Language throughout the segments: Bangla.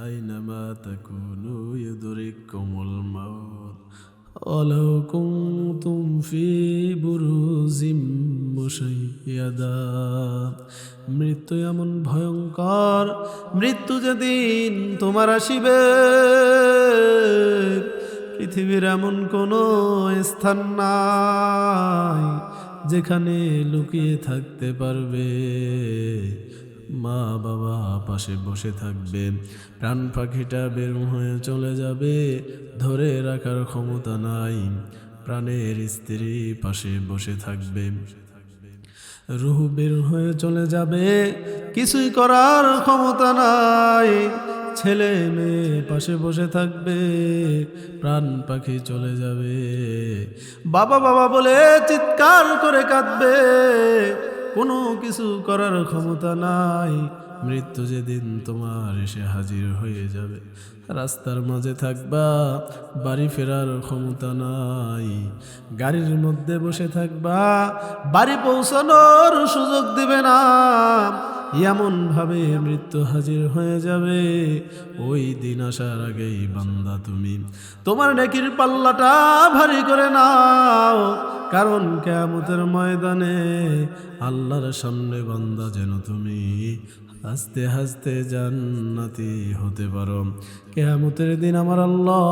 আইনামা তাকুনু ইউদরিকুমুল মাউত ওয়ালাউ কুনতুম ফি বুরুজিম মুশাইয়াদা। মৃত্যু এমন ভয়ঙ্কর, মৃত্যু যেদিন তোমার আসিবে, পৃথিবীর এমন কোনো স্থান নাই যেখানে লুকিয়ে থাকতে পারবে। মা বাবা পাশে বসে থাকবে, প্রাণ পাখিটা বের হয়ে চলে যাবে, ধরে রাখার ক্ষমতা নাই। প্রাণের স্ত্রী পাশে বসে থাকবে, রুহ বের হয়ে চলে যাবে, কিছুই করার ক্ষমতা নাই। ছেলে মেয়ে পাশে বসে থাকবে, প্রাণ পাখি চলে যাবে, বাবা বাবা বলে চিৎকার করে কাঁদবে, কোনো কিছু করার ক্ষমতা নাই। মৃত্যু যেদিন তোমার এসে হাজির হয়ে যাবে, রাস্তার মাঝে থাকবা, বাড়ি ফেরার ক্ষমতা নাই। গাড়ির মধ্যে বসে থাকবা, বাড়ি পৌঁছানোর সুযোগ দিবে না। এমন ভাবে মৃত্যু হাজির হয়ে যাবে। ওই দিন আসার আগেই বান্দা তুমি তোমার নেকির পাল্লাটা ভারী করে নাও, কারণ কিয়ামতের ময়দানে আল্লাহর সামনে বান্দা যেন তুমি হাসতে হাসতে জান্নাতি হতে পারো। কিয়ামতের দিন আমার আল্লাহ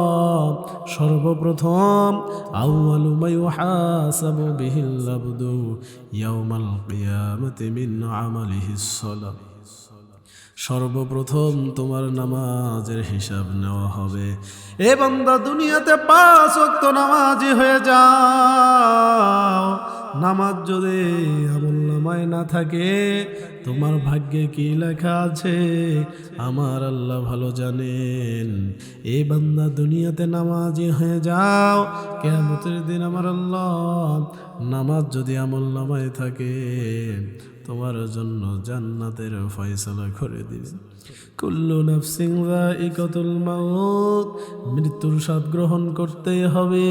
সর্বপ্রথম আউয়ালু মা ইউহাসাবু বিহিল আবদু ইয়াউমাল কিয়ামাতি মিন আমালিহিস সালাহ, সর্বপ্রথম তোমার নামাজের হিসাব নেওয়া হবে। এ বান্দা, দুনিয়াতে 5 ওয়াক্ত নামাজি হয়ে যাও, নামাজ যদি আমলনামায় না থাকে তোমার ভাগ্যে কি লেখা আছে আমার আল্লাহ ভালো জানেন। এ বান্দা, দুনিয়াতে নামাজি হয়ে যাও, কিয়ামতের দিন আমার আল্লাহ নামাজ যদি আমলনামায় থাকে তোমার জন্য জান্নাতের ফয়সালা করে দিবেন। কুল্লু নাফসিন যায়িকাতুল মাউত, মৃত্যুর স্বাদ গ্রহণ করতেই হবে।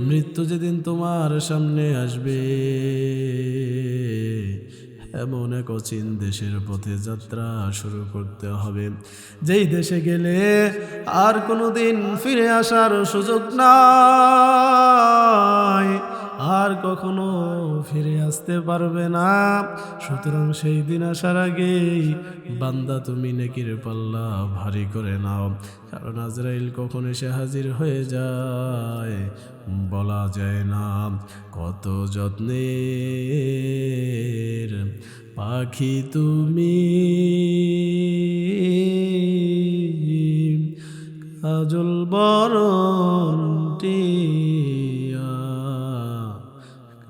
মৃত্যু যেদিন তোমার সামনে আসবে, এমন এক অচিন দেশের পথে যাত্রা শুরু করতে হবে, যেই দেশে গেলে আর কোনোদিন ফিরে আসার সুযোগ নাই, আর কখনো ফিরে আসতে পারবে না। সুতরাং সেই দিন আসার আগেই বান্দা তুমি নেকির পাল্লা ভারী করে নাও, কারণ আজরাইল কখন এসে হাজির হয়ে যায় বলা যায় না। কত যত্নের পাখি তুমি, কাজল বরণ টিয়া,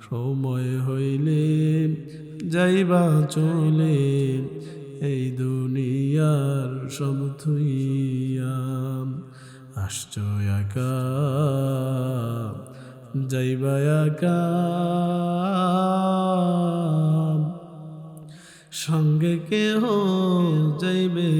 সময় হইলে যাইবা চলে এই দুনিয়ার সব থুইয়া। আসছো একা যাইবা একা, সঙ্গে কেহ যাইবে